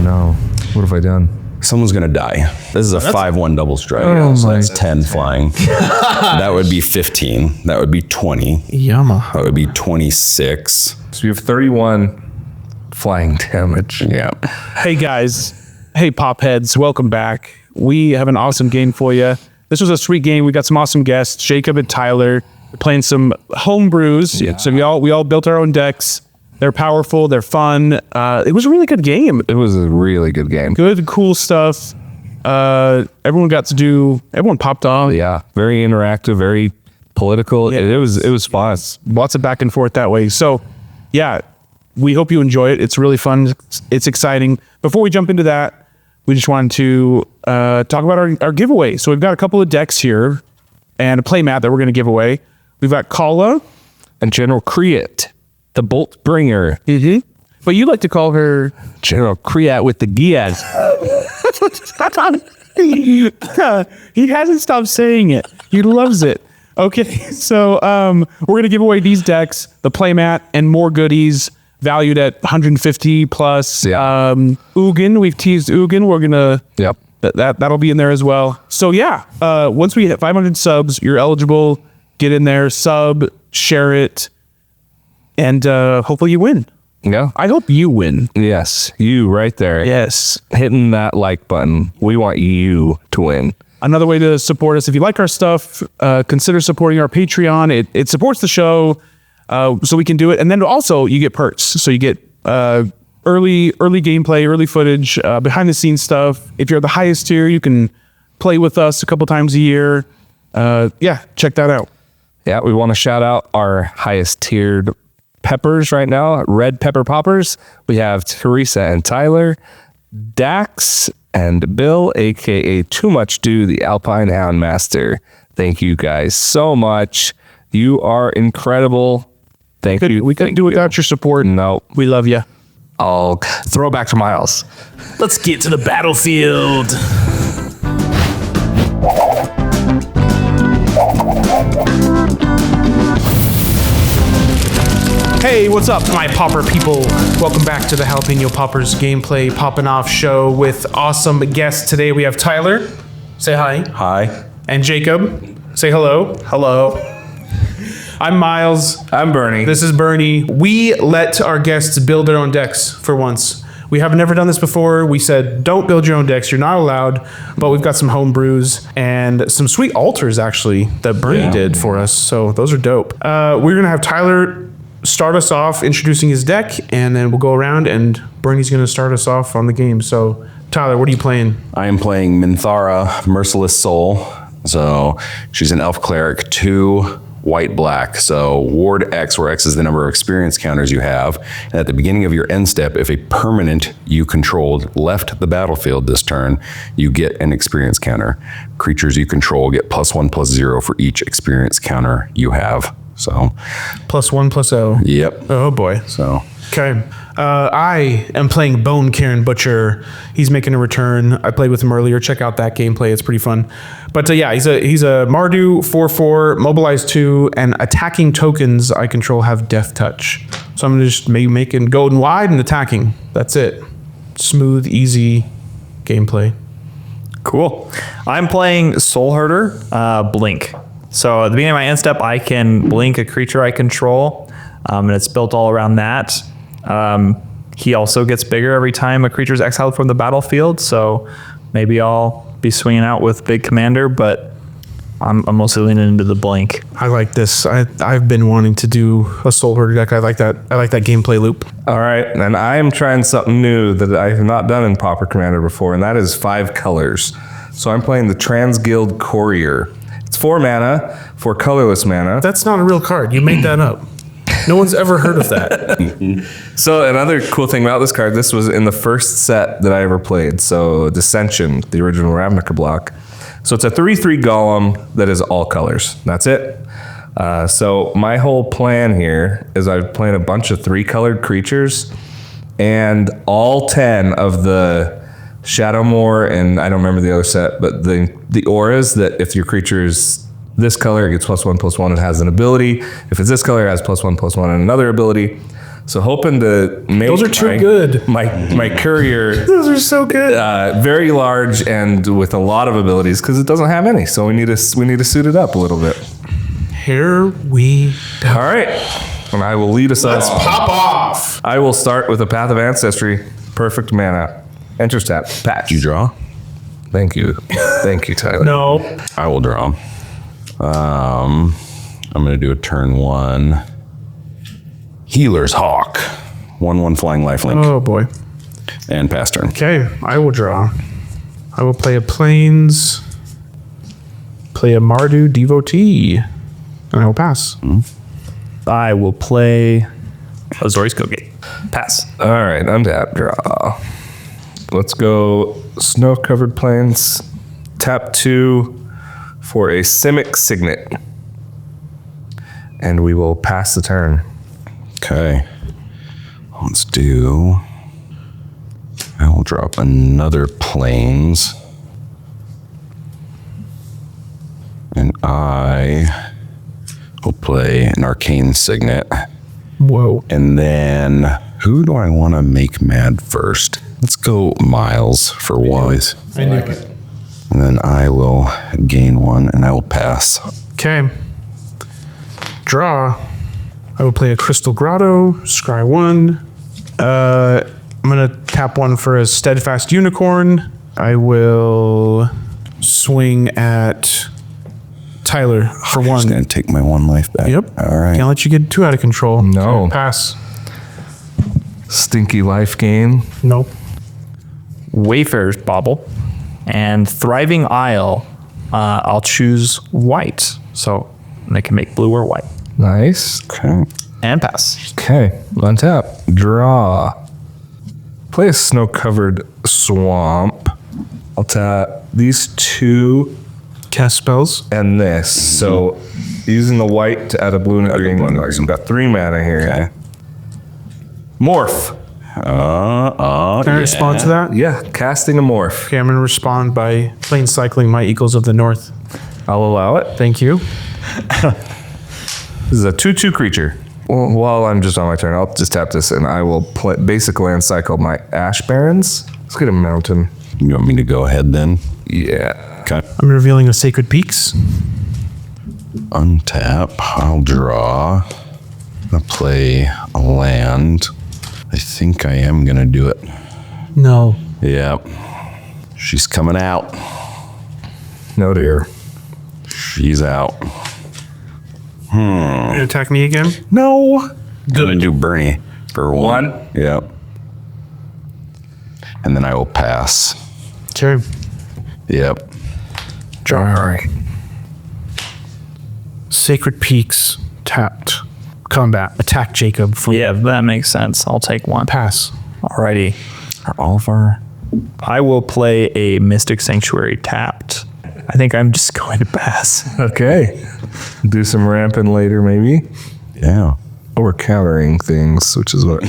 no. What have I done? Someone's going to die. This is a 5-1 double strike. Oh so my that's 10 flying. That would be 15. That would be 20. Yamaha. That would be 26. So you have 31 flying damage. Yeah. Hey guys. Hey pop heads. Welcome back. We have an awesome game for you. This was a sweet game. We got some awesome guests, Jacob and Tyler. We're playing some home brews. Yeah. So we all built our own decks. They're powerful. They're fun. It was a really good game. It was a really good game. Good, cool stuff. Everyone popped off. Yeah. Very interactive, very political. Yeah. It was fun. Lots of back and forth that way. So yeah, we hope you enjoy it. It's really fun. It's exciting. Before we jump into that, we just wanted to talk about our giveaway. So we've got a couple of decks here and a play mat that we're going to give away. We've got Kala and General Kriat, the Bolt Bringer. Mm-hmm. But you like to call her General Kriat with the Giaz. He hasn't stopped saying it. He loves it. Okay, so we're going to give away these decks, the playmat, and more goodies valued at 150 plus. Yeah. Ugin, we've teased Ugin. We're going to... Yep. That'll be in there as well. So yeah, once we hit 500 subs, you're eligible. Get in there, sub, share it, and hopefully you win. Yeah. I hope you win. Yes. You right there. Yes. Hitting that like button. We want you to win. Another way to support us, if you like our stuff, consider supporting our Patreon. It supports the show, so we can do it. And then also you get perks. So you get early gameplay, early footage, behind the scenes stuff. If you're the highest tier, you can play with us a couple times a year. Yeah, check that out. Yeah, we want to shout out our highest tiered peppers right now, Red Pepper Paupers. We have Teresa and Tyler, Dax and Bill, aka Too Much Do, the Alpine Hound Master. Thank you guys so much. You are incredible. Thank you. We couldn't do it without your support. No. We love you. I'll throw back to Miles. Let's get to the battlefield. Hey, what's up, my Pauper people? Welcome back to the Jalapeno Paupers gameplay popping off show with awesome guests. Today we have Tyler. Say hi. Hi. And Jacob. Say hello. Hello. I'm Miles. I'm Bernie. This is Bernie. We let our guests build their own decks for once. We have never done this before. We said, don't build your own decks. You're not allowed. But we've got some home brews and some sweet altars, actually, that Bernie did for us. So those are dope. We're going to have Tyler start us off introducing his deck, and then we'll go around, and Bernie's going to start us off on the game. So, Tyler, what are you playing? I am playing Minthara, Merciless Soul. So she's an elf cleric, 2 white-black. So ward X, where X is the number of experience counters you have. And at the beginning of your end step, if a permanent you controlled left the battlefield this turn, you get an experience counter. Creatures you control get +1/+0 for each experience counter you have. So +1/+0. Yep. Oh boy. So okay. I am playing Bone-cairn Butcher. He's making a return. I played with him earlier. Check out that gameplay. It's pretty fun. But yeah, he's a Mardu 4/4, mobilize 2, and attacking tokens I control have Death Touch. So I'm just making golden wide and attacking. That's it. Smooth, easy gameplay. Cool. I'm playing Soulherder, Blink. So at the beginning of my end step, I can blink a creature I control, and it's built all around that. He also gets bigger every time a creature is exiled from the battlefield, so maybe I'll be swinging out with Big Commander, but I'm mostly leaning into the blink. I like this. I've been wanting to do a Soulherder deck. I like that gameplay loop. All right, and I am trying something new that I have not done in Pauper Commander before, and that is 5 colors. So I'm playing the Transguild Courier. It's 4 mana, 4 colorless mana. That's not a real card. You made that up. No one's ever heard of that. So another cool thing about this card, this was in the first set that I ever played. So Dissension, the original Ravnica block. So it's a 3/3 golem that is all colors. That's it. So my whole plan here is I'm playing a bunch of 3-colored creatures, and all 10 of the Shadowmoor, and I don't remember the other set, but the auras that if your creature is this color, it gets +1/+1, it has an ability. If it's this color, it has +1/+1 and another ability. So hoping to make Those are too good. My courier Those are so good. very large and with a lot of abilities because it doesn't have any. So we need to suit it up a little bit. Here we go. All right, and I will lead us Let's up. pop off. I will start with a Path of Ancestry, perfect mana. Enter tap, patch. You draw? Thank you, Tyler. No. I will draw. I'm going to do a turn 1. Healer's Hawk. 1/1 flying lifelink. Oh boy. And pass turn. Okay, I will draw. I will play a Plains, play a Mardu Devotee, and I will pass. I will play Azori's Gate. Pass. All right, untap, draw. Let's go Snow-Covered Plains. Tap 2 for a Simic Signet. And we will pass the turn. Okay. Let's do... I will drop another Plains. And I will play an Arcane Signet. Whoa. And then, who do I want to make mad first? Let's go Miles for 1. I knew it. And then I will gain 1 and I will pass. Okay. Draw. I will play a Crystal Grotto, scry 1. I'm going to tap 1 for a Steadfast Unicorn. I will swing at Tyler for 1. Just going to take my 1 life back. Yep. All right. Can't let you get too out of control. No. Okay, pass. Stinky life gain. Nope. Wayfarer's Bauble. And Thriving Isle. I'll choose white. So they can make blue or white. Nice. Okay. And pass. Okay, untap, draw. Play a Snow-Covered Swamp. I'll tap these 2 Cast spells. and this. So using the white to add a blue and a green. I've got 3 mana here. Okay. Morph. Can I respond to that? Yeah, casting a morph. Okay, I'm going to respond by plain cycling my Eagles of the North. I'll allow it. Thank you. This is a 2/2 creature. Well, while I'm just on my turn, I'll just tap this and I will play basic land cycle my Ash Barrens. Let's get a mountain. You want me to go ahead then? Yeah. Okay. I'm revealing the Sacred Peaks. Untap. I'll draw. I'll play a land. I think I am going to do it. No. Yep. She's coming out. No dear. She's out. You attack me again? No. Good. I'm going to do Bernie for 1. 1? Yep. And then I will pass. Okay. Yep. All right. Sacred Peaks tapped. Combat. Attack Jacob for Yeah, that makes sense. I'll take 1. pass. Alrighty. Are all of our... I will play a Mystic Sanctuary tapped. I think I'm just going to pass. Okay. Do some ramping later, maybe. Yeah. Or countering things, which is what.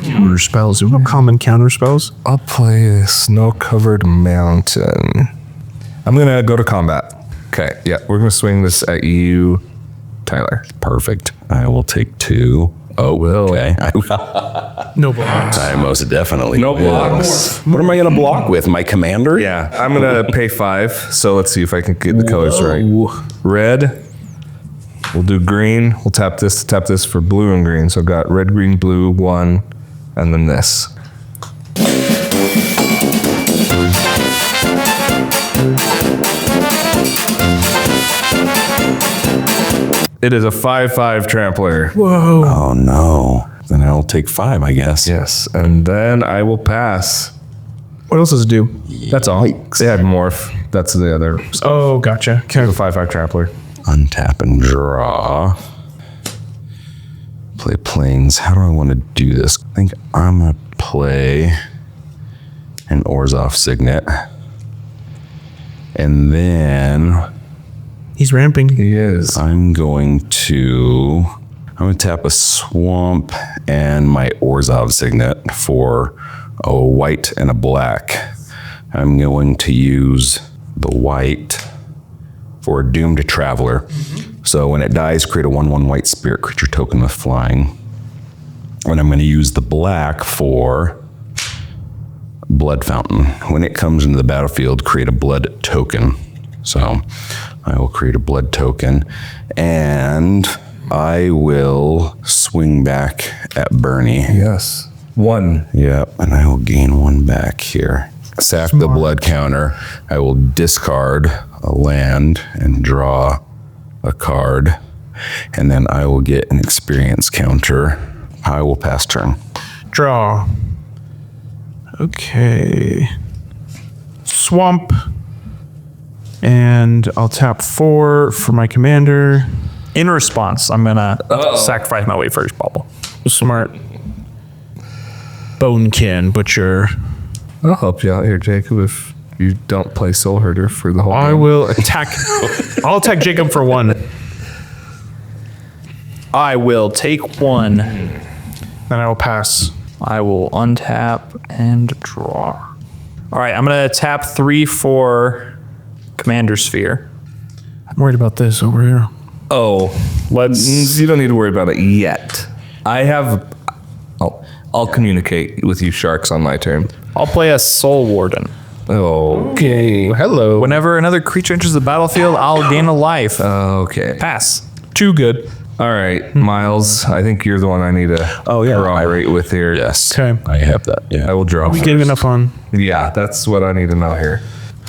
Counter spells. No common counter spells. I'll play a Snow-Covered Mountain. I'm going to go to combat. Okay. Yeah, we're going to swing this at you, Tyler. Perfect. I will take 2. Oh, Will. Okay. No blocks. I most definitely No will. blocks. What am I going to block with? My commander? Yeah, I'm going to pay 5. So let's see if I can get the colors right. Red. We'll do green. We'll tap this for blue and green. So I've got red, green, blue, 1, and then this. It is a 5/5 trampler. Whoa. Oh, no. Then I'll take 5, I guess. Yes, and then I will pass. What else does it do? That's all. They had morph. That's the other. Oh, gotcha. Okay. The 5/5 trampler. Untap and draw. Play planes. How do I want to do this? I think I'm going to play an Orzhov Signet. And then He's ramping. He is. I'm going to tap a swamp and my Orzhov Signet for a white and a black. I'm going to use the white for a Doomed Traveler. So when it dies, create a 1/1 white spirit creature token with flying. And I'm going to use the black for Blood Fountain. When it comes into the battlefield, create a blood token. So I will create a blood token, and I will swing back at Bernie. Yes. 1. Yep, and I will gain 1 back here. Sack the blood counter. I will discard a land and draw a card, and then I will get an experience counter. I will pass turn. Draw. Okay. Swamp. And I'll tap 4 for my commander. In response, I'm gonna sacrifice my way first, Pauper. Smart. Bone-cairn butcher. I'll help you out here, Jacob, if you don't play Soulherder for the whole I game. will attack. I'll attack Jacob for 1. I will take 1. Then I will pass. I will untap and draw. All right, I'm gonna tap 3 for Commander Sphere. I'm worried about this over here. Oh, you don't need to worry about it yet. I'll communicate with you sharks on my turn. I'll play a Soul Warden. Okay. Hello. Whenever another creature enters the battlefield, I'll gain a life. Okay. Pass. Too good. All right, Miles, I think you're the one I need to corroborate with here. Yes. Okay. I have that. Yeah. I will draw first. Giving up on. Yeah, that's what I need to know here.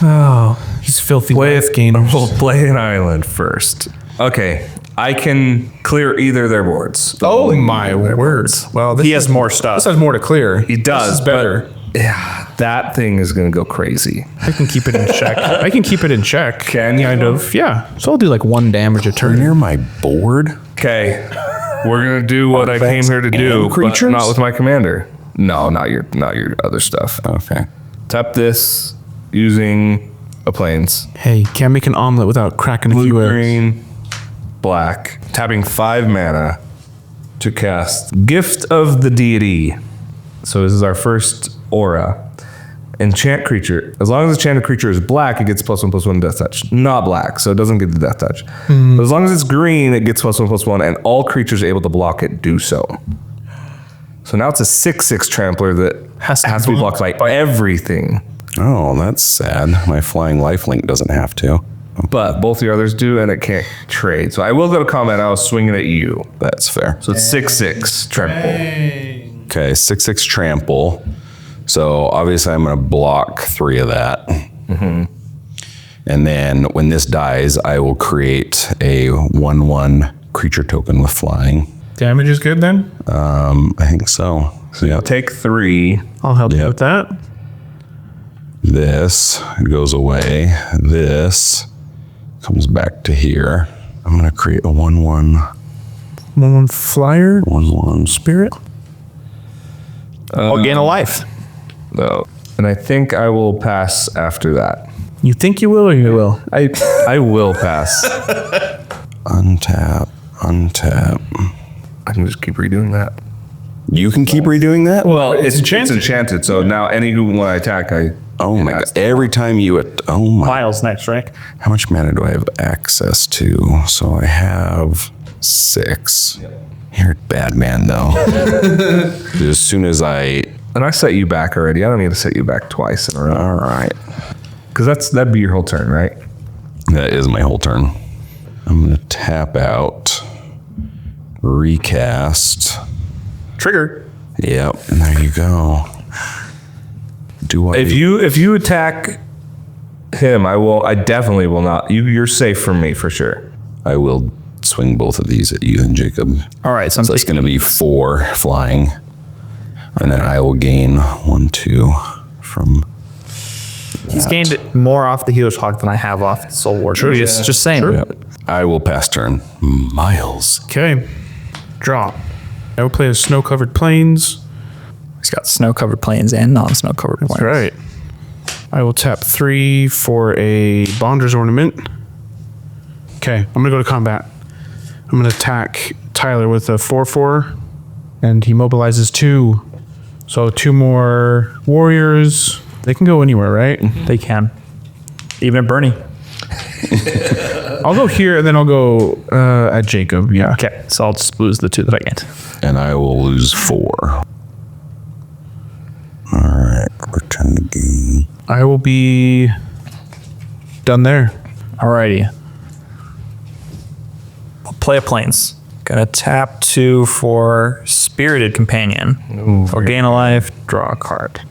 Oh, he's filthy with gainers. We'll play an island first. Okay, I can clear either of their boards. Oh my word! Well, He has more stuff. This has more to clear. He does. This is better. but, yeah, that thing is going to go crazy. I can keep it in check. I can keep it in check. Can you? Kind of. Yeah. So I'll do like 1 damage a turn. Near my board. Okay, we're going to do what I came here to do, but creatures? not with my commander. No, not your other stuff. Okay. Tap this using a plains. Hey, can't make an omelet without cracking a Blue, few eggs. green, black. Tapping 5 mana to cast Gift of the Deity. So this is our first aura. Enchant creature. As long as the enchanted creature is black, it gets +1/+1 death touch. Not black, so it doesn't get the death touch. But as long as it's green, it gets +1/+1, and all creatures able to block it do so. So now it's a 6/6 trampler that has to be blocked by everything. Oh, that's sad. My flying lifelink doesn't have to. But both the others do, and it can't trade. So I will go to combat. I was swinging at you. That's fair. So it's 6/6 trample. Okay, 6/6 trample. So obviously I'm going to block 3 of that. And then when this dies, I will create a 1/1 creature token with flying. Damage is good then. I think so. So yeah, Take 3. I'll help you Yep. with that. this goes away. This comes back to here. I'm going to create a 1/1, 1/1 flyer 1/1 spirit. I'll gain a life. No. And I think I will pass after that. You think you will or you will? I will pass. Untap, untap. I can just keep redoing that. You can keep redoing that? Well, it's enchanted. enchanted. So now when I attack, Oh my god. Every time you oh my, Miles next, right? how much mana do I have access to? So I have 6. You're a bad man though. As soon as And I set you back already. I don't need to set you back twice in a row. all right. Because that'd be your whole turn, right? That is my whole turn. I'm gonna tap out, recast. Trigger. Yep, and there you go. Do I If you attack him, I definitely will not. You're safe from me for sure. I will swing both of these at you and Jacob. All right, so I'm So it's gonna be 4 flying. And then I will gain 1, 2 from. He's gained more off the Healer's Hawk than I have off the Soul Warden. Just saying. Yep. I will pass turn. Miles. Okay. Draw. I will play a snow-covered plains. He's got snow-covered plains and non-snow-covered plains. Right. I will tap 3 for a Bonder's Ornament. Okay, I'm gonna go to combat. I'm gonna attack Tyler with a 4/4, and he mobilizes 2. So 2 more warriors. They can go anywhere, right? They can. Even at Bernie. I'll go here and then I'll go at Jacob. Yeah. Okay, so I'll just lose the 2 that I gained. And I will lose 4. All right, return the game. I will be done there. Alrighty. I'll play a Plains. Gonna tap 2 for Spirited Companion. For gain a life, draw a card.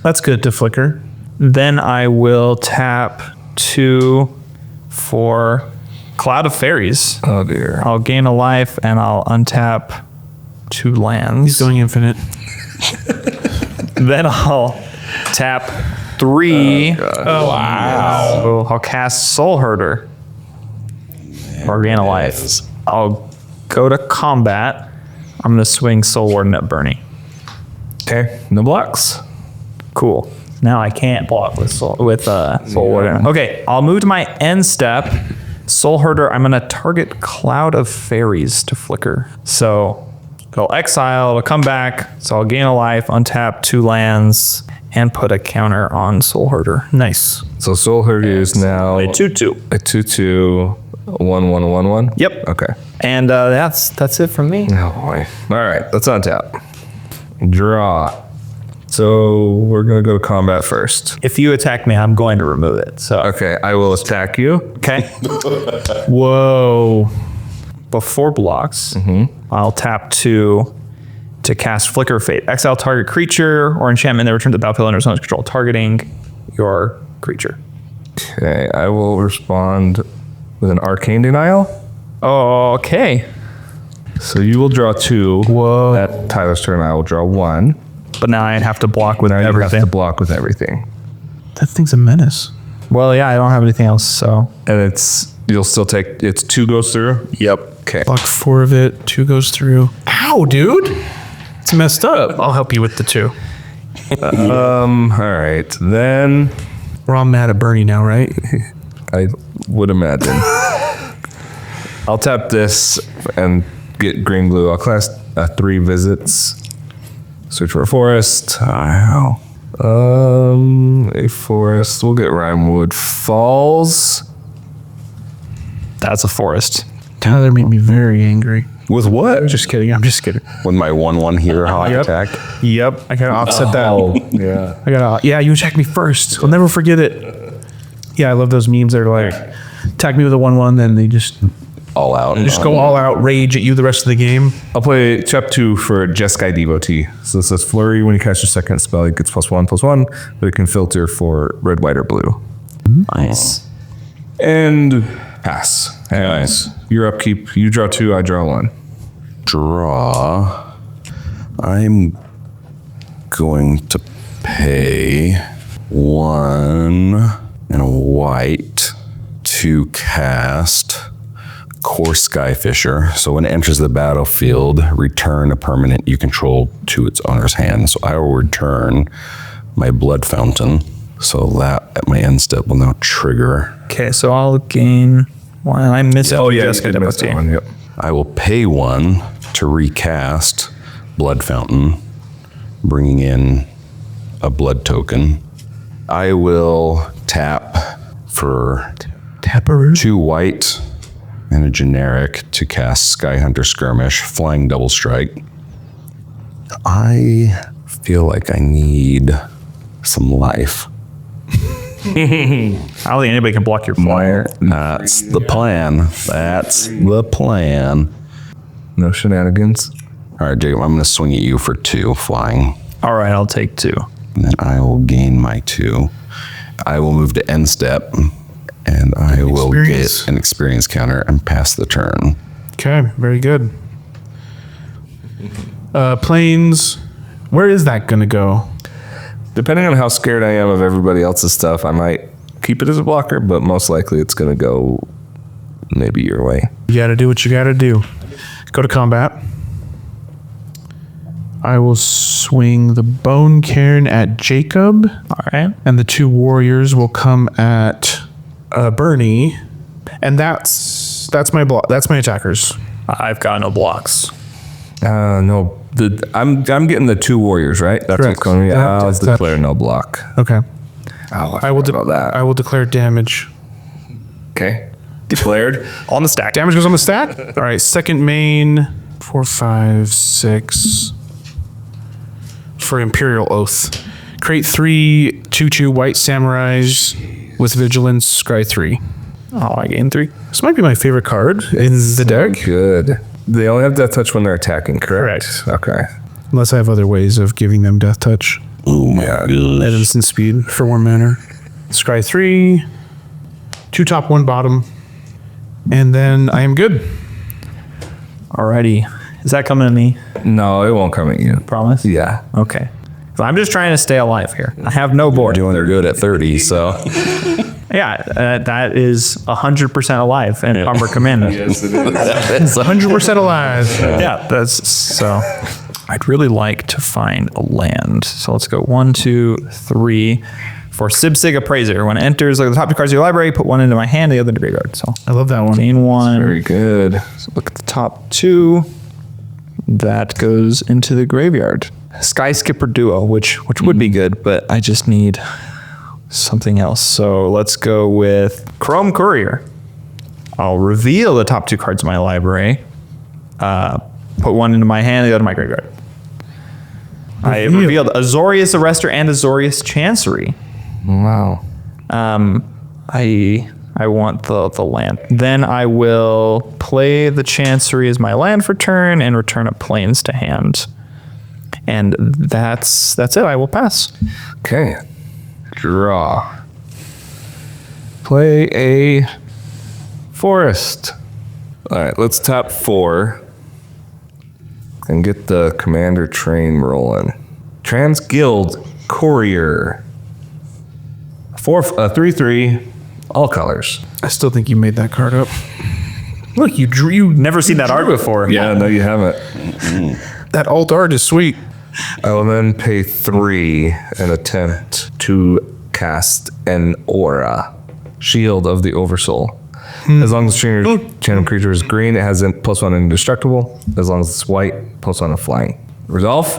That's good to flicker. Then I will tap 2 for Cloud of Fairies. Oh dear. I'll gain a life and I'll untap 2 lands. He's going infinite. Then I'll tap 3. Oh, wow. So I'll cast Soulherder or gain a life. I'll go to combat. I'm gonna swing Soul Warden at Bernie. Okay. No blocks. Cool. Now I can't block with Soul Warden. Okay, I'll move to my end step. Soulherder, I'm gonna target Cloud of Fairies to flicker. So I'll exile, it'll come back. So I'll gain a life, untap 2 lands, and put a counter on Soulherder. Nice. So Soulherder is now A 2/2. a 2/2, 1/1, 1/1. Yep. Okay. And that's it from me. Oh boy. All right. Let's untap. Draw. So we're gonna go to combat first. If you attack me, I'm going to remove it. So Okay. I will attack you. okay. Whoa. Before blocks, I'll tap 2 to cast Flicker Fate. Exile target creature or enchantment that returns to the battlefield under someone's control, targeting your creature. Okay. I will respond with an Arcane Denial. Okay. So you will draw 2. Whoa. At Tyler's turn, I will draw 1. But now I'd have to block with Now you everything. have to block with everything, That thing's a menace. Well, yeah, I don't have anything else, so. and you'll still take. It's 2 goes through. Yep. Okay. Block 4 of it. 2 goes through. Ow, dude. It's messed up. I'll help you with the 2. All right. Then We're all mad at Bernie now, right? I would imagine. I'll tap this and get green blue. I'll class 3 visits. Search for a forest. Wow. A forest. We'll get Rhymewood Falls. That's a forest. Tyler made me very angry. With what? Just kidding. I'm just kidding. With my 1/1 hero hawk attack. Yep. I gotta offset that. Yeah. I gotta. Yeah, you attacked me first. I'll never forget it. Yeah, I love those memes. They're like, attack me with a 1/1, then they just All out. go all out rage at you the rest of the game. I'll play chap 2 for Jeskai Devotee. So this says Flurry. When you cast your second spell, it gets +1/+1, but it can filter for red, white, or blue. Nice. And pass. Nice. Your upkeep. You draw 2. I draw 1. Draw. I'm going to pay 1 and a white to cast Core Skyfisher. So when it enters the battlefield, return a permanent you control to its owner's hand. So I will return my Blood Fountain. So that at my end step will now trigger. Okay, so I'll gain 1. I missed Jessica Devotee. Yep. I will pay 1 to recast Blood Fountain, bringing in a blood token. I will tap for Taparoo. 2 white and a generic to cast Skyhunter Skirmish, Flying Double Strike. I feel like I need some life. I don't think anybody can block your flyer. That's the plan. That's the plan. No shenanigans. All right, Jacob, I'm going to swing at you for 2 flying. All right, I'll take 2. And then I will gain my 2. I will move to end step, and I will Experience. get an experience counter and pass the turn. Okay, very good. Planes. Where is that gonna go? Depending on how scared I am of everybody else's stuff, I might keep it as a blocker, but most likely it's going to go maybe your way. You gotta do what you gotta do. Go to combat. I will swing the Bone-cairn at Jacob, All right. and the 2 warriors will come at Bernie, and that's my block. That's my attackers. I've got no blocks. No, I'm getting the 2 warriors, right? That's Correct. what's going to be. I'll That's- declare no block. Okay. Oh, I will about that. I will declare damage. Okay. Declared. On the stack. Damage goes on the stack. All right, second main, 4, 5, 6 for Imperial Oath. Create 3 2/2 white samurais with vigilance. Scry 3. Oh, I gained 3. This might be my favorite card in the deck, Good. They only have death touch when they're attacking, correct? Okay. unless I have other ways of giving them death touch. Oh my At gosh. instant speed for 1 mana. Scry 3, 2 top, 1 bottom, and then I am good. Alrighty. Is that coming to me? No, it won't come at you. Promise? Yeah. Okay. So I'm just trying to stay alive here. I have no board. Doing good at 30, so. Yeah, that is 100% alive and Armor Command. Yes, it is. 100% alive. Yeah, that's so. I'd really like to find a land. So let's go 1, 2, 3. For Sibsig Appraiser, when it enters, look at the top 2 cards of your library, put 1 into my hand, the other into graveyard. So I love that one. gain 1. Very good. So look at the top 2. That goes into the graveyard. Sky Skipper Duo, which would be good, but I just need something else. So let's go with Chrome Courier. I'll reveal the top 2 cards of my library. Put 1 into my hand, the other my graveyard. I revealed Azorius Arrestor and Azorius Chancery. Wow. I want the land. Then I will play the Chancery as my land for turn and return a plains to hand. And that's it. I will pass. Okay. Draw. Play a forest. All right, let's tap 4 and get the commander train rolling. Transguild Courier. 3/3, all colors. I still think you made that card up. Look, you drew. You Never seen that art before. Yeah, no, you haven't. that alt art is sweet. I will then pay 3 and attempt to cast an aura. Shield of the Oversoul. As long as the channel creature is green, it has a +1 indestructible. As long as it's white, +1 and flying. Resolve?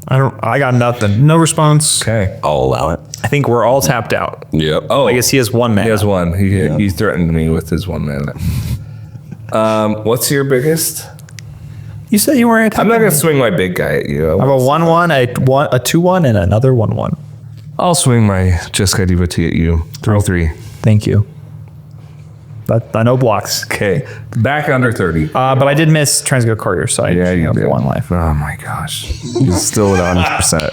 I got nothing. No response. Okay. I'll allow it. I think we're all tapped out. Yep. Oh, I guess he has 1 mana. he has 1. He threatened me with his 1 mana. What's your biggest? You said you weren't. I'm not going to swing my big guy at you. I have a 1/1, a 2/1, and another 1/1. I'll swing my Jeskai Devotee at you. 3/3. Thank you. But no blocks. Okay. Back under 30. But I did miss Transguild Courier, so I Yeah, you have did. 1 life. Oh my gosh. He's still at 100%.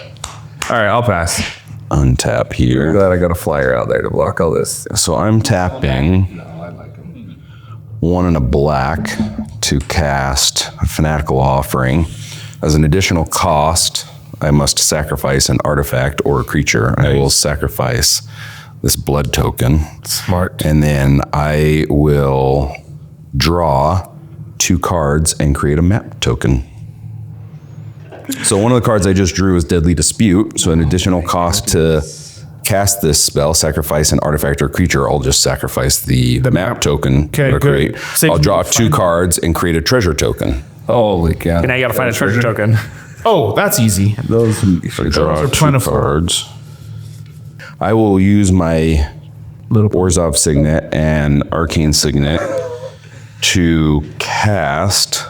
All right, I'll pass. Untap I'm here. glad I got a flyer out there to block all this. So I'm tapping 1 and a black to cast a Fanatical Offering. As an additional cost, I must sacrifice an artifact or a creature. I will sacrifice this blood token. Smart. And then I will draw 2 cards and create a map token. So one of the cards I just drew is Deadly Dispute. So an additional cost to cast this spell, sacrifice an artifact or creature, I'll just sacrifice the map token. Okay, that I good. create. Save I'll me draw to 2 find- cards and create a treasure token. Holy cow. And now you got to find a treasure token. Oh, that's easy. Those So I draw are 2 plentiful. cards. I will use my little Orzhov Signet and Arcane Signet to cast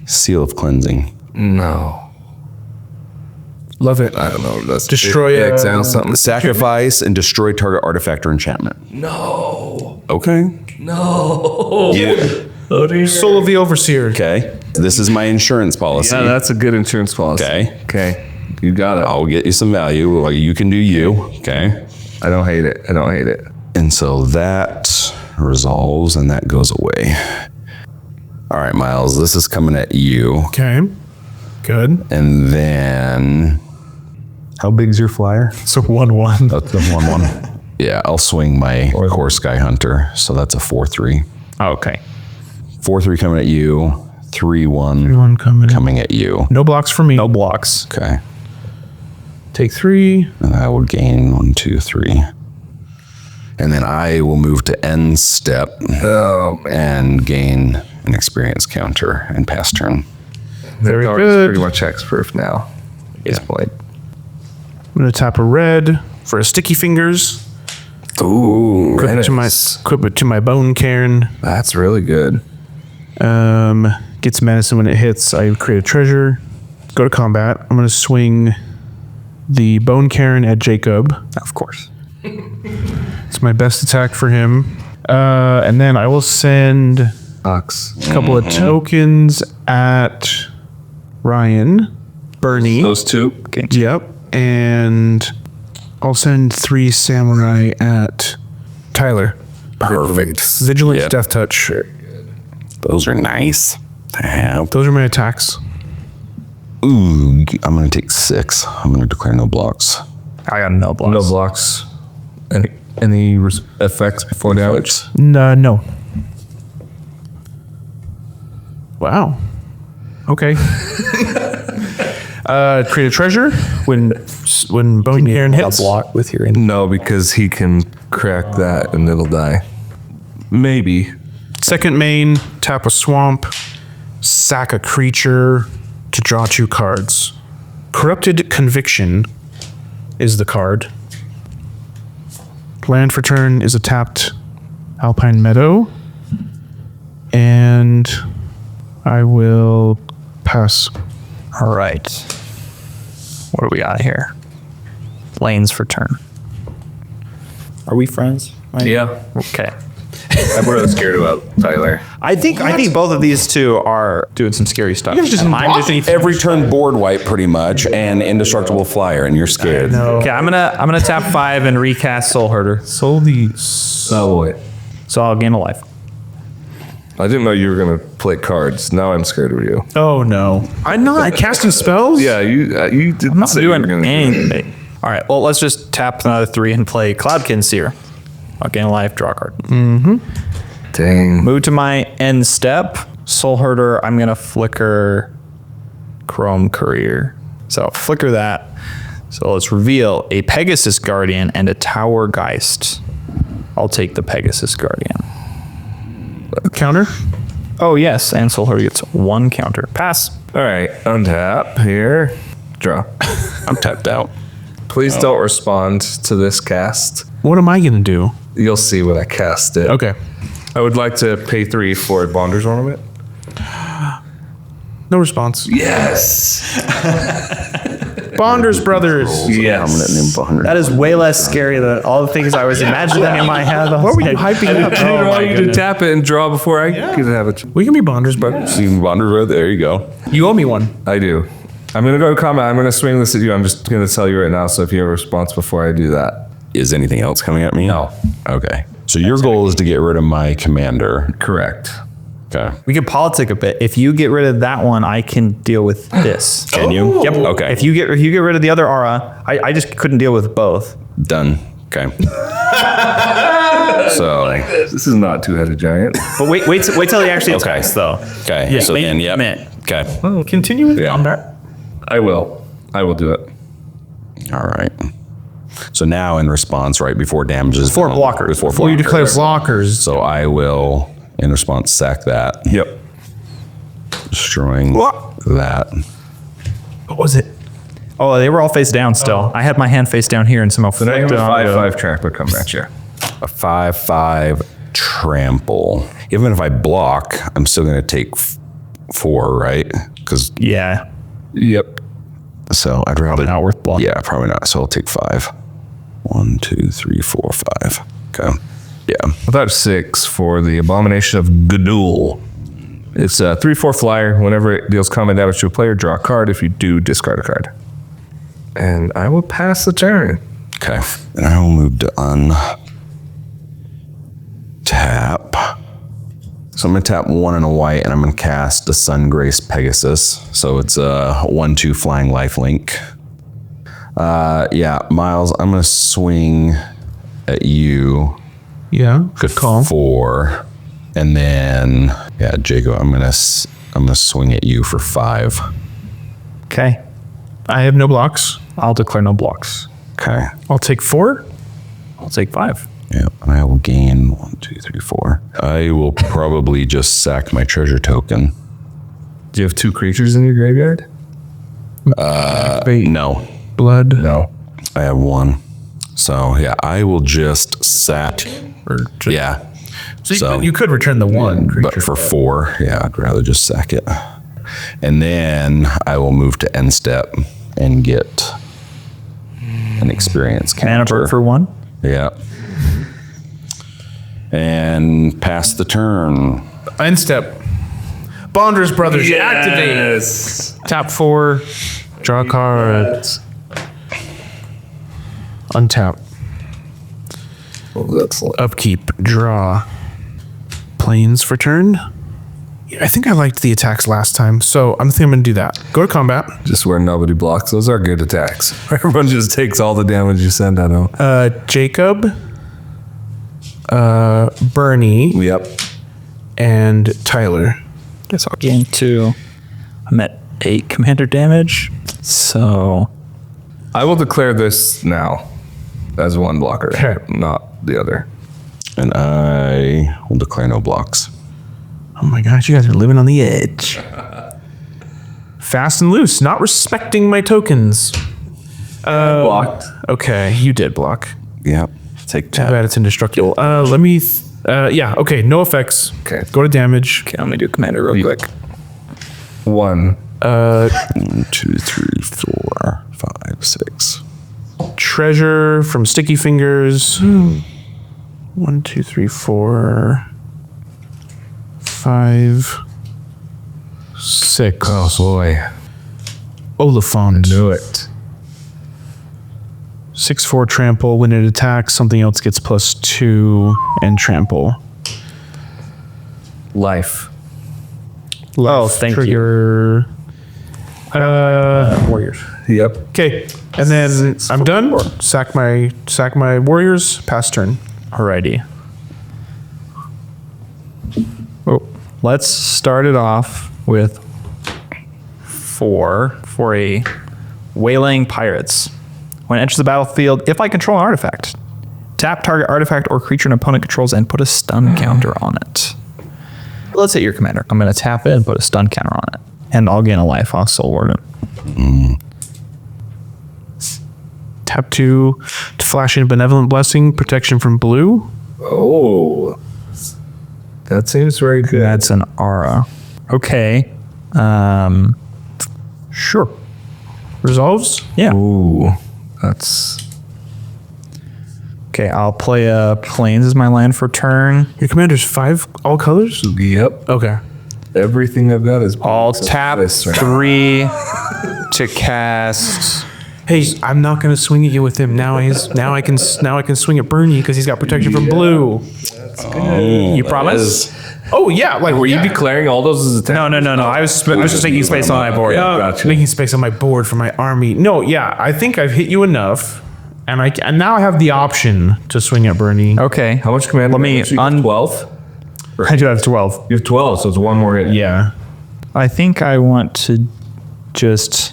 Seal of Cleansing. No. Love it. I don't know. That's Destroy a- exile something. Sacrifice and destroy target artifact or enchantment. No. Okay. No. Soul of the Overseer. Okay. This is my insurance policy. Yeah, that's a good insurance policy. Okay. Okay. You got it. I'll get you some value. Like you can do you. Okay. I don't hate it. I don't hate it. And so that resolves and that goes away. All right, Miles, this is coming at you. Okay. Good. And then, how big's your flyer? So 1/1. That's the 1/1. Yeah, I'll swing my Core Sky Hunter. So that's a 4/3. Oh, okay. 4/3 coming at you. 3/1 One coming. coming at you. No blocks for me. No blocks. Okay. Take 3. And I will gain 1, 2, 3. And then I will move to end step and gain an experience counter and pass turn. Very It's good. pretty much X-proof now. At this point. I'm going to tap a red for a Sticky Fingers. Ooh, Equip it to my Bone-cairn. That's really good. Gets medicine when it hits. I create a treasure. Go to combat. I'm going to swing the Bone-cairn at Jacob. Of course. It's my best attack for him. And then I will send Ox. a couple of tokens at Ryan. Bernie. Those two. Okay. Yep. And I'll send 3 samurai at Tyler. Perfect. Vigilance, Yeah. Death Touch. Those are nice to have. Those are my attacks. Ooh, I'm going to take 6. I'm going to declare no blocks. I got no blocks. No blocks. Any effects before damage? No. Wow. Okay. Create a treasure when Bone-cairn hits. block with your No, because he can crack that and it'll die. Maybe. Second main, tap a swamp, sack a creature to draw 2 cards. Corrupted Conviction is the card. Land for turn is a tapped Alpine Meadow. And I will pass. All right. What do we got here? Lanes for turn. Are we friends? Yeah. Okay. I'm really scared about Tyler. I think both of these two are doing some scary stuff. You guys just And I'm just Every turn board wipe pretty much and indestructible flyer and you're scared. okay. I'm gonna tap 5 and recast Soulherder, Soul the. Oh boy. so I'll gain a life. I didn't know you were gonna play cards. Now I'm scared of you. Oh no. I'm not casting spells? Yeah, you did I'm not say you were doing gonna do anything. All right. Well, let's just tap another 3 and play Cloudkin Seer. I'll gain a life, draw a card. it. Dang. Move to my end step. Soulherder, I'm going to flicker Chrome Courier. So flicker that. So let's reveal a Pegasus Guardian and a Tower Geist. I'll take the Pegasus Guardian. Counter? Oh, yes. And Soulherder gets 1 counter. Pass. All right, untap here. Draw. I'm tapped out. Please don't respond to this cast. What am I going to do? You'll see when I cast it. Okay. I would like to pay 3 for a Bonder's Ornament. No response. Yes. Bonders Brothers. Yes. That is way less scary than all the things I was imagining in my head. What were you hyping I up? didn't want you to goodness. tap it and draw before I could have it. We can be Bonders Brothers. You can wander with. There you go. You owe me one. I do. I'm going to go to combat. I'm going to swing this at you. I'm just going to tell you right now. So if you have a response before I do that. Is anything else coming at me? No. Okay. So your goal is to get rid of my commander. Correct. Okay. We could politic a bit. If you get rid of that one, I can deal with this. Can you? Yep. Okay. If you get rid of the other aura, I just couldn't deal with both. Done. Okay. So this is not two-headed giant. But wait till he actually attacks, though. Okay. Yeah. So then, yep. Minute. Okay. Continue with Yeah. combat. I will do it. All right. So now in response, right before damages. 4 blockers. Before Before you declare blockers. blockers. So I will, in response, sack that. Yep. Destroying that. What was it? Oh, they were all face down still. I had my hand face down here and somehow So now you have flipped a it onto- 5/5 trampler coming at you. A 5/5 trample. Even if I block, I'm still going to take 4, right? Because Yeah. Yep. so I'd rather Not worth blocking. Yeah, probably not. So I'll take 5. 1, 2, 3, 4, 5. Okay. Yeah. I thought 6 for the Abomination of Gadul. It's a 3/4 flyer. Whenever it deals combat damage to a player, draw a card. If you do, discard a card. And I will pass the turn. Okay. And I will move to untap. So I'm going to tap 1 and a white, and I'm going to cast the Sungrace Pegasus. So it's a 1/2 flying lifelink. Yeah, Miles, I'm going to swing at you. Yeah. Good call. 4. And then, yeah, Jacob, I'm going to swing at you for 5. Okay. I have no blocks. I'll declare no blocks. Okay. I'll take 4. I'll take 5. Yeah, and I will gain 1, 2, 3, 4. I will probably just sack my treasure token. Do you have 2 creatures in your graveyard? Fate. No, Blood. No. I have 1. So yeah, I will just sack. Yeah. So you could return the one creature. But for 4, yeah, I'd rather just sack it. And then I will move to end step and get an experience Mana counter. burn for 1. Yeah. And pass the turn. End step. Bonders Brothers, activate. Tap 4. Draw a card. Untap. Upkeep. Draw. Planes for turn. Yeah, I think I liked the attacks last time, so I'm thinking I'm going to do that. Go to combat. Just where nobody blocks. Those are good attacks. Everyone just takes all the damage you send at them. Jacob. Bernie. Yep. And Tyler. Guess I'll gain 2. I'm at 8 commander damage. So I will declare this now as one blocker, Okay. not the other. And I will declare no blocks. Oh my gosh, you guys are living on the edge. Fast and loose, not respecting my tokens. Blocked. Okay, you did block. Yep. Take Too 10. bad it's indestructible. Let me. Yeah. Okay. No effects. Okay. Go to damage. okay, let me do commander real quick. 1. 1, 2, 3, 4, 5, 6. Treasure from Sticky Fingers. 1, 2, 3, 4, 5, 6. Oh boy. Oliphant. Knew it. 6/4 trample. When it attacks, something else gets +2 and trample. Life. Oh, thank you. Trigger. Warriors. Yep. Okay, and then I'm done. Sack my warriors. Pass turn. Alrighty. Oh, let's start it off with 4 for a Wailing Pirates. When it enters the battlefield, if I control an artifact, tap target artifact or creature an opponent controls and put a stun counter on it. Let's hit your commander. I'm going to tap it and put a stun counter on it. And I'll gain a life off Soul Warden. Tap 2 to flash in Benevolent Blessing, protection from blue. Oh. That seems very good. That's an aura. Okay. Sure. Resolves. Yeah. Ooh. That's Okay, I'll play a Plains as my land for turn. Your commander's 5 all colors. yep. Okay. Everything I've got is I'll tap this right 3 to cast. Hey, I'm not gonna swing at you with him now. Now I can swing at Bernie because he's got protection from blue. You promise? Oh yeah, like Were you declaring all those as attacks? No. I was just taking space on my board. Gotcha. making space on my board for my army. No, yeah, I think I've hit you enough, and now I have the option to swing at Bernie. Okay. How much command? Let me 12? I do have 12. You have 12, so it's one more hit. Yeah. I think I want to just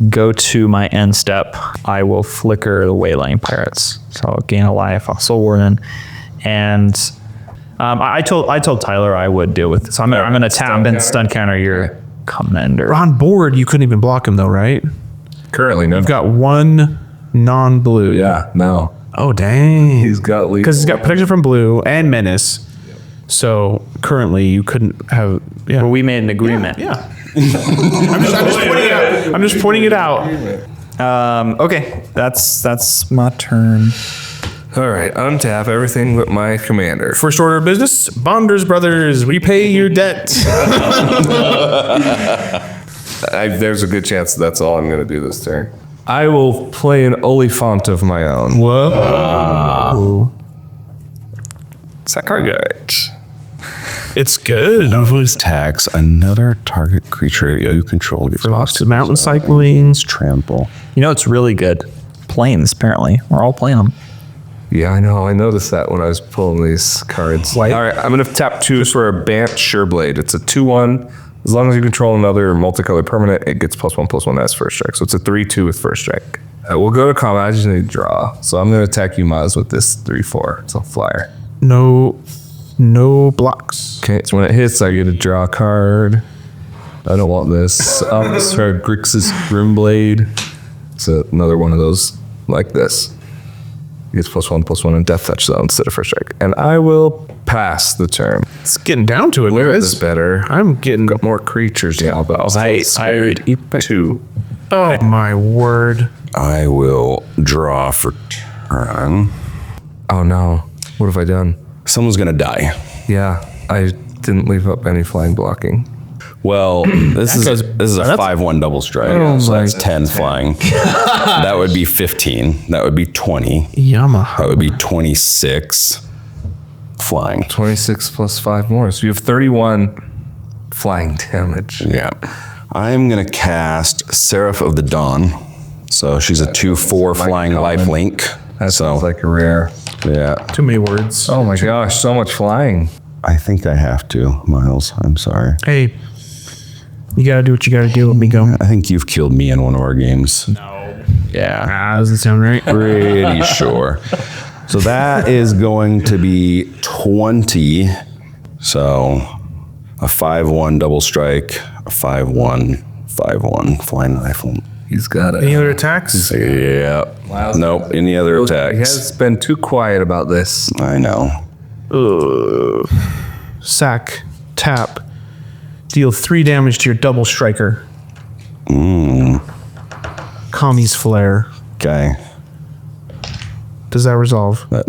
go to my end step. I will flicker the Wailing Pirates. So I'll gain a life off Soul Warden. And I told Tyler I would deal with it. So I'm going to tap and stun counter your commander. On board, you couldn't even block him though, right? Currently, no. You've got 1 non-blue. Yeah, no. Oh dang. He's got lethal. Because he's got protection from blue and menace. So currently you couldn't have. Yeah. Well, we made an agreement. Yeah. I'm just pointing it out. Okay, that's my turn. All right, untap everything but my commander. First order of business, Bonders Brothers, repay your debt. There's a good chance that's all I'm going to do this turn. I will play an Oliphant of my own. Whoa. It's a Cargould. It's good. Attacks another target creature you control. Gets Lost to mountain cycling. trample. You know, it's really good. Planes, apparently. We're all playing them. Yeah, I know. I noticed that when I was pulling these cards. White. All right, I'm going to tap 2 for a Bant Sureblade. It's a 2/1. As long as you control another multicolored permanent, it gets +1/+1 as first strike. So it's a 3/2 with first strike. We'll go to combat. I just need to draw. So I'm going to attack you, Maz, with this 3/4. It's a flyer. No blocks. Okay, so when it hits, I get to draw a card. I don't want this. It's for Grixis Grimblade. It's another one of those like this. He gets +1/+1 in death touch though instead of first strike. And I will pass the turn. It's getting down to it, Where guys. is better? I'm getting. Got more creatures now, but I would eat 2. Oh my word! I will draw for turn. Oh no. What have I done? Someone's gonna die. Yeah, I didn't leave up any flying blocking. Well, this is a 5/1 double strike. Oh so my that's 10 flying. That would be 15. That would be 20. Yamaha. That would be 26 flying. 26 plus 5 more. So you have 31 flying damage. Yeah. I'm going to cast Seraph of the Dawn. So she's a 2/4 flying life link. That sounds like a rare. Yeah. Too many words. Oh my gosh, so much flying. I think I have to, Miles. I'm sorry. Hey, you gotta do what you gotta do. Let me go. I think you've killed me in one of our games. No. Yeah. Doesn't sound right. Pretty sure. So that is going to be 20. So a 5/1 double strike, a 5/1, 5/1 flying life link. He's got Any it. other attacks? Yeah. Nope. Any other He attacks? has been too quiet about this. I know. Sack, tap, deal 3 damage to your double striker. Kami's flare. Okay. Does that resolve? That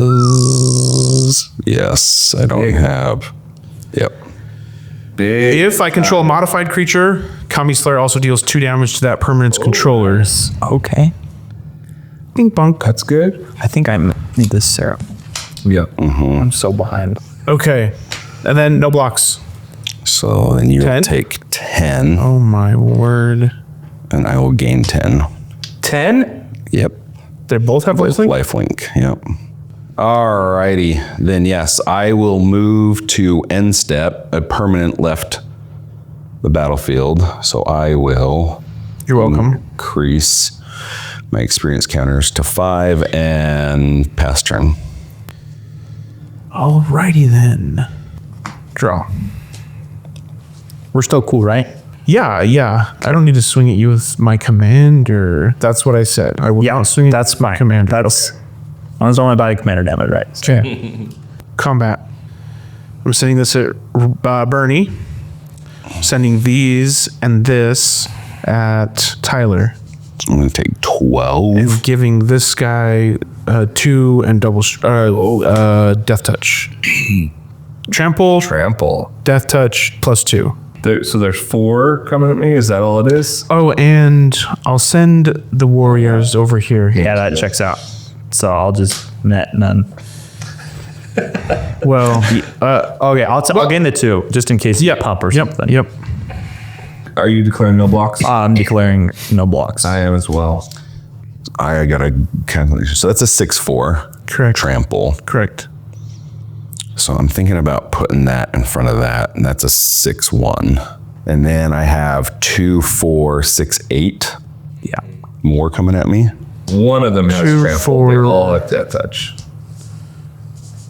does. Yes. I don't have. Yep. Big. If I control a modified creature, Kami's flare also deals 2 damage to that permanent's controllers. Okay. Bing bonk. That's good. I think I need this syrup. Yep. I'm so behind. Okay. And then no blocks. So then you 10? take 10, Oh my word. and I will gain 10. 10? Yep. They both have lifelink? Lifelink. Yep. Alrighty. Then yes, I will move to end step. A permanent left the battlefield. So I will You're welcome. increase my experience counters to 5 and pass turn. Alrighty then. Draw. We're still cool, right? Yeah. I don't need to swing at you with my commander. That's what I said. I will not swing at That's my commander. That's I was only by commander damage, right? Okay. Combat. I'm sending this at Bernie. Sending these and this at Tyler. So I'm going to take 12. Giving this guy 2 and double death touch. Trample, Trample. death touch +2. So there's 4 coming at me? Is that all it is? Oh, and I'll send the warriors over here. Yeah, that checks out. So I'll just net none. Well, Okay, I'll gain the 2 just in case you pump or something. Yep. Are you declaring no blocks? I'm declaring no blocks. I am as well. I got a calculation. So that's a 6/4 Correct. trample. Correct. So I'm thinking about putting that in front of that, and that's a 6/1. And then I have 2, 4, 6, 8 Yeah. more coming at me. One of them has 2, trample. 4. They all have death touch.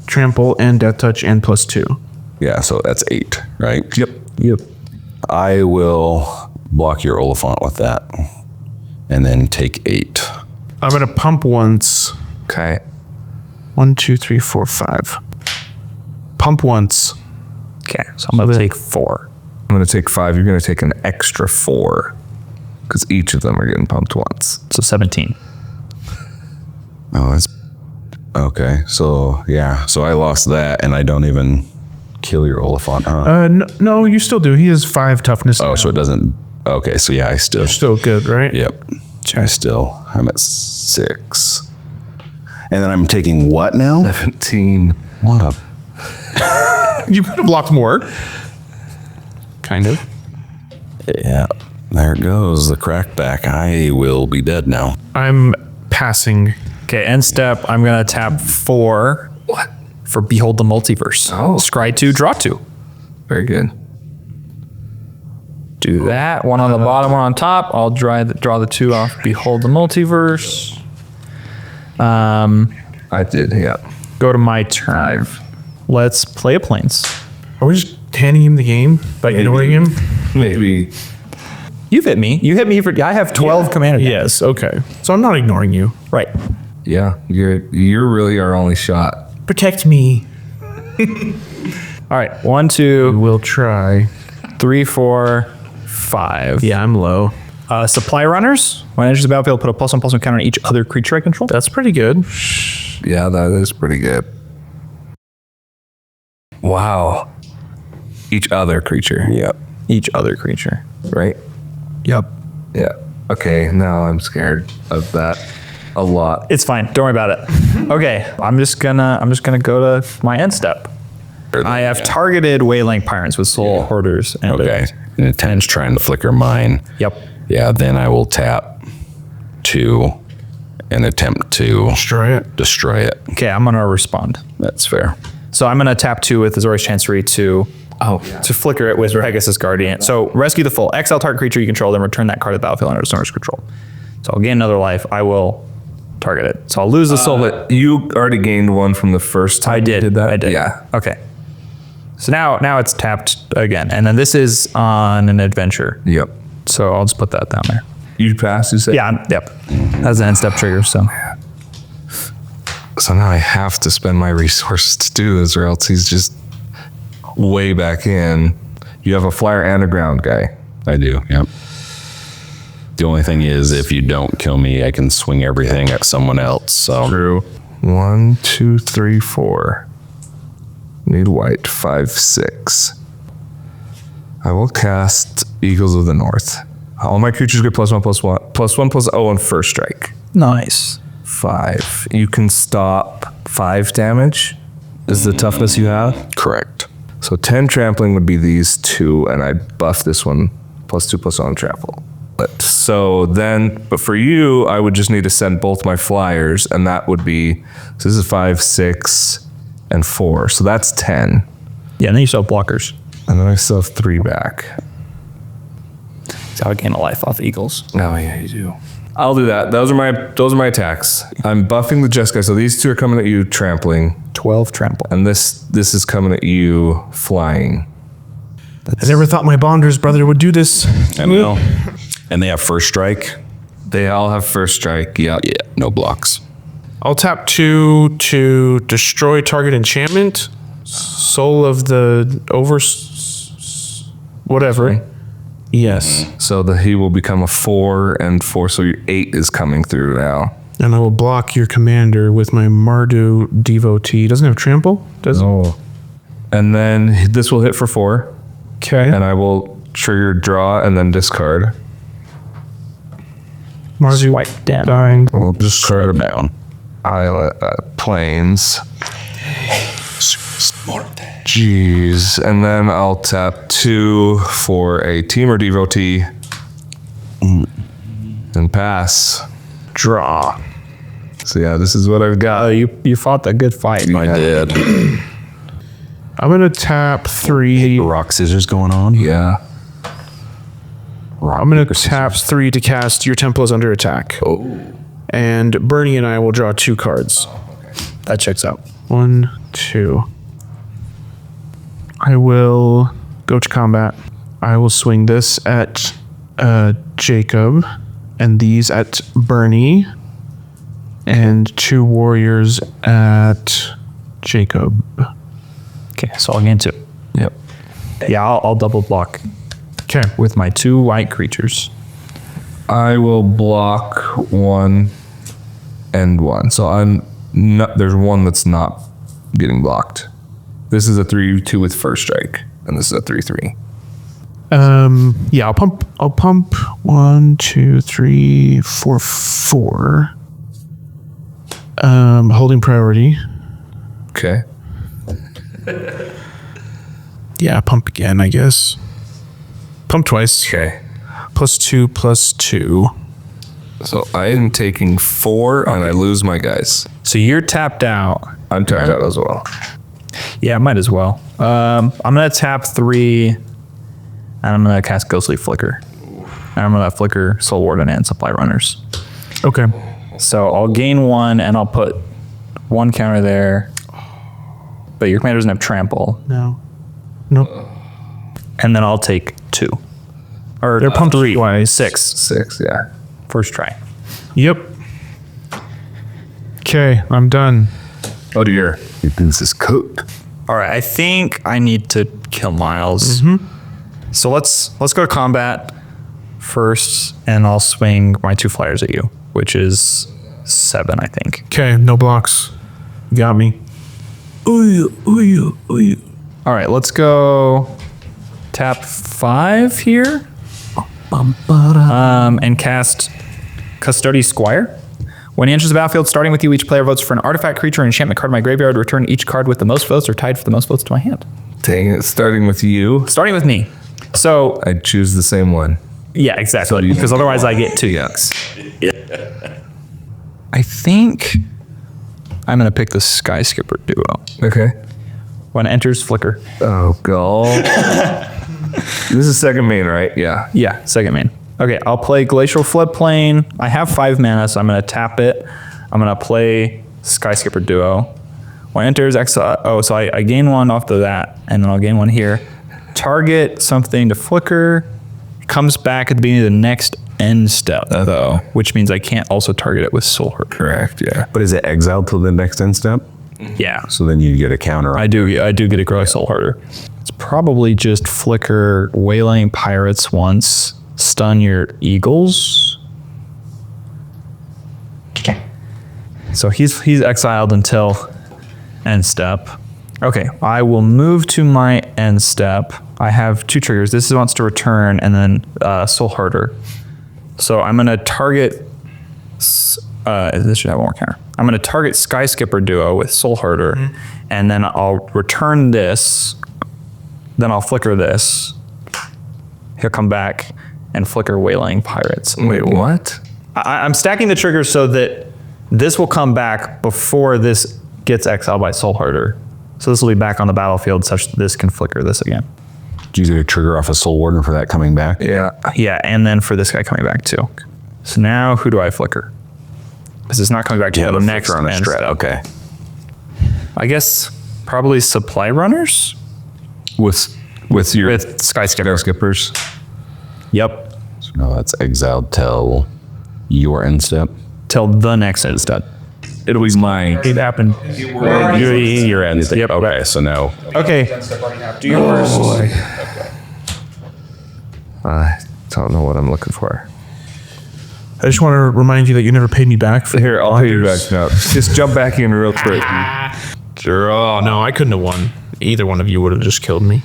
Trample and death touch and +2. Yeah, so that's 8, right? Yep. I will block your Oliphant with that, and then take 8. I'm gonna pump once. Okay. 1, 2, 3, 4, 5. Pump once. Okay, so I'm going to take 4. I'm going to take 5. You're going to take an extra 4. Because each of them are getting pumped once. So 17. Oh, that's okay. So yeah, so I lost that, and I don't even kill your Oliphant, huh? No, you still do. He has 5 toughness. Oh, so it doesn't. Okay, so yeah, I still. Still good, right? Yep. I'm at 6. And then I'm taking what now? 17. What a. You could have blocked more. Kind of. Yeah. There it goes. The crackback. I will be dead now. I'm passing. Okay, end step, I'm going to tap 4. What? For Behold the Multiverse. Oh. Scry 2, draw 2. Very good. Do that. 1 on the bottom, 1 on top. I'll draw the 2 off Behold the Multiverse. I did, yeah. Go to my turn. Let's play a planes. Are we just handing him the game by ignoring him? Maybe. You've hit me. You hit me for. I have 12 commander. Yes. Okay. So I'm not ignoring you. Right. Yeah, you're really our only shot. Protect me. All right. 1, 2, We'll try. 3, 4, 5. Yeah, I'm low. Supply runners. When enters the battlefield, put a +1/+1 counter on each other creature I control. That's pretty good. Yeah, that is pretty good. Wow. Each other creature. Yep. Each other creature. Right? Yep. Yeah. Okay, now I'm scared of that a lot. It's fine. Don't worry about it. Okay. I'm just gonna go to my end step. I have targeted Waylang Pirates with Soul Hoarders. And Okay. And a 10's trying to flicker mine. Yep. Yeah, then I will tap 2 and attempt to destroy it. Okay. I'm gonna respond. That's fair. So I'm gonna tap 2 with Azorius Chancery to flicker it with Regis's Guardian. So rescue the full. Exile target creature you control, then return that card to the battlefield under its owner's control. So I'll gain another life. I will target it. So I'll lose the soul. But you already gained one from the first time I did. you did that? I did. Yeah. Okay. So now it's tapped again. And then this is on an adventure. Yep. So I'll just put that down there. You passed, you said? Yeah, yep. That's an end step trigger, so. So now I have to spend my resources to do this, or else he's just way back in. You have a flyer and a ground guy. I do, yep. The only thing is, if you don't kill me, I can swing everything at someone else, so. True. 1, 2, 3, 4. Need white. 5, 6. I will cast Eagles of the North. All my creatures get +1/+1, +1/+0 on first strike. Nice. 5. You can stop 5 damage. Is the toughness you have? Correct. So 10 trampling would be these 2, and I buff this one +2/+1 on trample. So then, but for you, I would just need to send both my flyers, and that would be, so this is 5, 6, and 4. So that's 10. Yeah, and then you still have blockers. And then I still have 3 back. So I would gain a life off Eagles. Oh yeah, you do. I'll do that. Those are my attacks. I'm buffing the Jess guy, so these 2 are coming at you trampling, 12 trample. and this is coming at you flying. I never thought my Bonders brother would do this. I know. And they have first strike? They all have first strike. Yeah. Yeah, no blocks. I'll tap 2 to destroy target enchantment. Soul of the whatever. Yes. So he will become a 4 and 4. So your 8 is coming through now. And I will block your commander with my Mardu Devotee. Doesn't have trample? Does it? Oh. And then this will hit for 4. Okay. And I will trigger draw and then discard. Mardu Swipe down. dying. We'll discard a Down. islet planes. Jeez. And then I'll tap 2 for a Teamer Devotee. And pass. Draw. So yeah, this is what I've got. You fought the good fight. I did. I'm going to tap 3. Rock scissors going on? Yeah. I'm going to tap 3 to cast Your Temple is under attack. Oh. And Bernie and I will draw 2 cards. That checks out. 1, 2. I will go to combat. I will swing this at Jacob, and these at Bernie, and 2 warriors at Jacob. Okay, so I'll gain 2. Yep. Yeah, I'll double block Okay. with my 2 white creatures. I will block 1 and 1. So there's one that's not getting blocked. This is a 3/2 with first strike, and this is a 3/3. Yeah, I'll pump 1, 2, 3, 4, 4. Holding priority. Okay. Yeah, pump again, I guess. Pump twice. Okay. +2/+2. So I am taking 4, and I lose my guys. So you're tapped out. I'm tapped out as well. Yeah, might as well. I'm gonna tap 3, and I'm gonna cast Ghostly Flicker. And I'm gonna flicker Soul Warden and Supply Runners. Okay. So I'll gain 1, and I'll put 1 counter there. But your commander doesn't have trample, No. Nope. and then I'll take 2. Or They're pumped three. twice. 6. 6, yeah. First try. Yep. Okay, I'm done. Oh dear. This is cooked. All right, I think I need to kill Miles. So let's go to combat first, and I'll swing my 2 flyers at you, which is 7, I think. Okay, no blocks. You got me. All right, let's go tap 5 here. And cast Custody Squire. When he enters the battlefield, starting with you, each player votes for an artifact, creature, or enchantment card in my graveyard. Return each card with the most votes or tied for the most votes to my hand. Dang it. Starting with you, Starting with me. So, I'd choose the same one. yeah, exactly. Because otherwise I get 2 yucks. I think I'm going to pick the Sky Skipper duo. Okay. When it enters, flicker. Oh, God. This is second main, right? Yeah. Yeah, second main. Okay, I'll play Glacial Floodplain. I have 5 mana, so I'm going to tap it. I'm going to play Sky Skipper duo. When it enters, so I gain 1 off of that, and then I'll gain 1 here. Target something to flicker. Comes back at the beginning of the next end step, though, which means I can't also target it with Soulherder. Correct, yeah. But is it exiled till the next end step? Yeah, So then you get a counter. I do get a Growing Soulherder. It's probably just flicker Waylaying Pirates once, stun your Eagles. So he's exiled until end step. Okay, I will move to my end step. I have 2 triggers. This wants to return, and then Soulherder. So I'm gonna target. This should have one more counter. I'm gonna target Sky Skipper duo with Soulherder, and then I'll return this. Then I'll flicker this. He'll come back and flicker Waylaying Pirates. Wait, what? I'm stacking the triggers so that this will come back before this gets exiled by Soulherder. So this will be back on the battlefield such that this can flicker this again. Do you get a trigger off a Soul Warden for that coming back? Yeah. Yeah, and then for this guy coming back too. So now who do I flicker? Because it's not coming back to the next on a end. shred. Okay. I guess probably Supply Runners With your with Sky Skipper. skippers. Yep. So now that's exiled till your end step. Till the next end step. It'll be mine. It happened. Your end step. Yep. Okay, so now Okay. Do your worst. I don't know what I'm looking for. I just want to remind you that you never paid me back for Here, I'll pay you back now. Just jump back in real quick. Oh, no, I couldn't have won. Either one of you would have just killed me.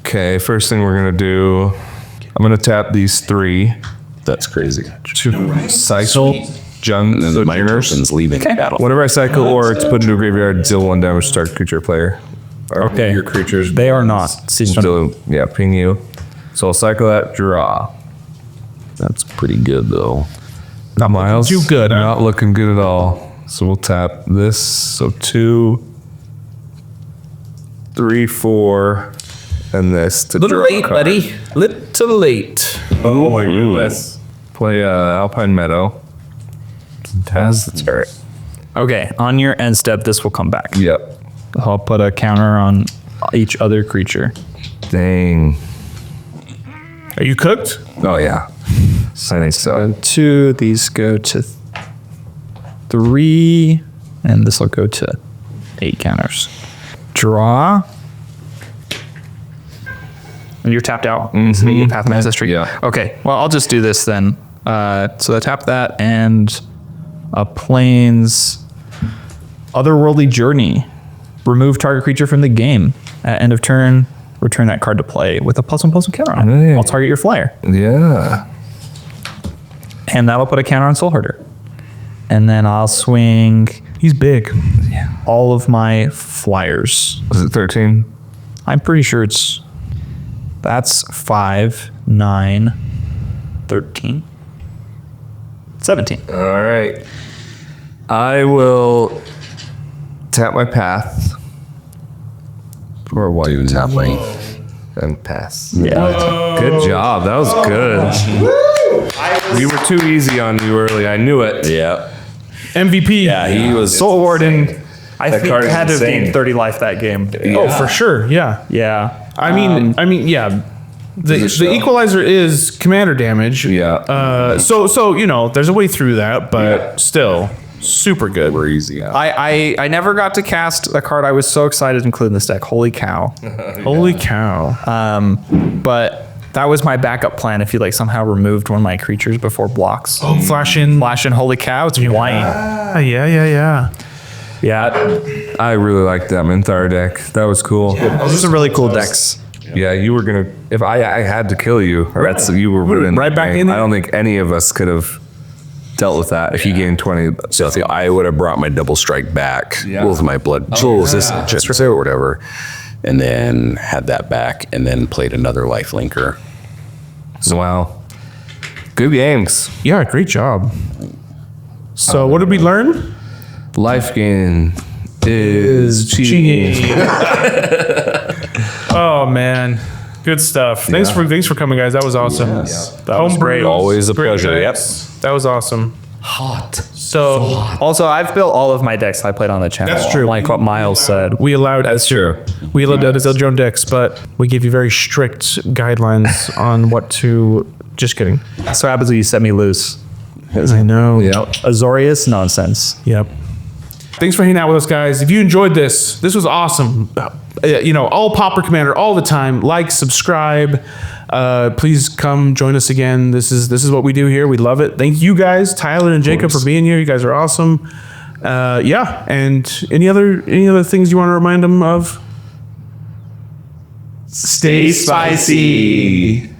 Okay, first thing we're gonna do, I'm gonna tap these 3 that's crazy. to cycle And then my Jungers. person's leaving battle. Whenever I cycle or it's put into a graveyard, deal 1 damage to target creature player. Or Okay. your creatures. They are not. Still, yeah, ping you. So I'll cycle that, draw. That's pretty good though. Not Miles. too good, huh? Not looking good at all. So we'll tap this. So 2, 3, 4, and this to draw a card. Little late. Oh my goodness. Play Alpine Meadow. Has the turret. Okay, on your end step, this will come back. Yep. I'll put a counter on each other creature. Dang. Are you cooked? Oh yeah. I think so. 2, these go to 3, and this will go to 8 counters. Draw. And you're tapped out. So you Path of Ancestry. Yeah. Okay, well, I'll just do this then. So I tap that and a Plains Otherworldly Journey. Remove target creature from the game. At end of turn, return that card to play with a +1/+1 counter on it. Hey. I'll target your flyer. Yeah. And that'll put a counter on Soulherder. And then I'll swing He's big. all of my flyers. Was it 13? I'm pretty sure that's 5, 9, 13, 17. All right. I will tap my path for while you tap me and pass. Yeah. Good job. That was good. We were too easy on you early. I knew it. Yeah. MVP. Yeah, he was. Soul Warden, I think card is had to have insane. gained 30 life that game. Oh, for sure. Yeah. Yeah. I mean, yeah. The equalizer is commander damage. Yeah. So you know, there's a way through that, but still super good. Crazy. Yeah. I never got to cast a card I was so excited to include in this deck. Holy cow. Holy cow. But that was my backup plan if you like somehow removed one of my creatures before blocks. Flash in. Holy cow, it's flying. Yeah. Yeah. I really liked that Minthara deck. That was cool. Those are really cool decks. Yeah, you were gonna. If I had to kill you, you were Right back in there. I don't think any of us could have dealt with that if you gained 20. So I would have brought my double strike back with my blood resistant just or whatever, and then had that back, and then played another life linker. So, wow. Good games. Yeah, great job. So what did we learn? Life gain is cheating. Oh man, good stuff. Thanks for coming, guys. That was awesome. That was great. Always a pleasure. Yep. That was awesome. Hot. So Also, I've built all of my decks I played on the channel. That's true. Like what Miles said. we allowed True. we allowed to build your own decks, but we give you very strict guidelines on what to. Just kidding. So happens when you set me loose. I know. Yep. Azorius nonsense. Yep. Thanks for hanging out with us, guys. If you enjoyed this was awesome. You know, all Pauper Commander all the time. Like, subscribe. Please come join us again. This is what we do here. We love it. Thank you guys, Tyler and Jacob, for being here. You guys are awesome. Yeah. And any other things you want to remind them of? Stay spicy.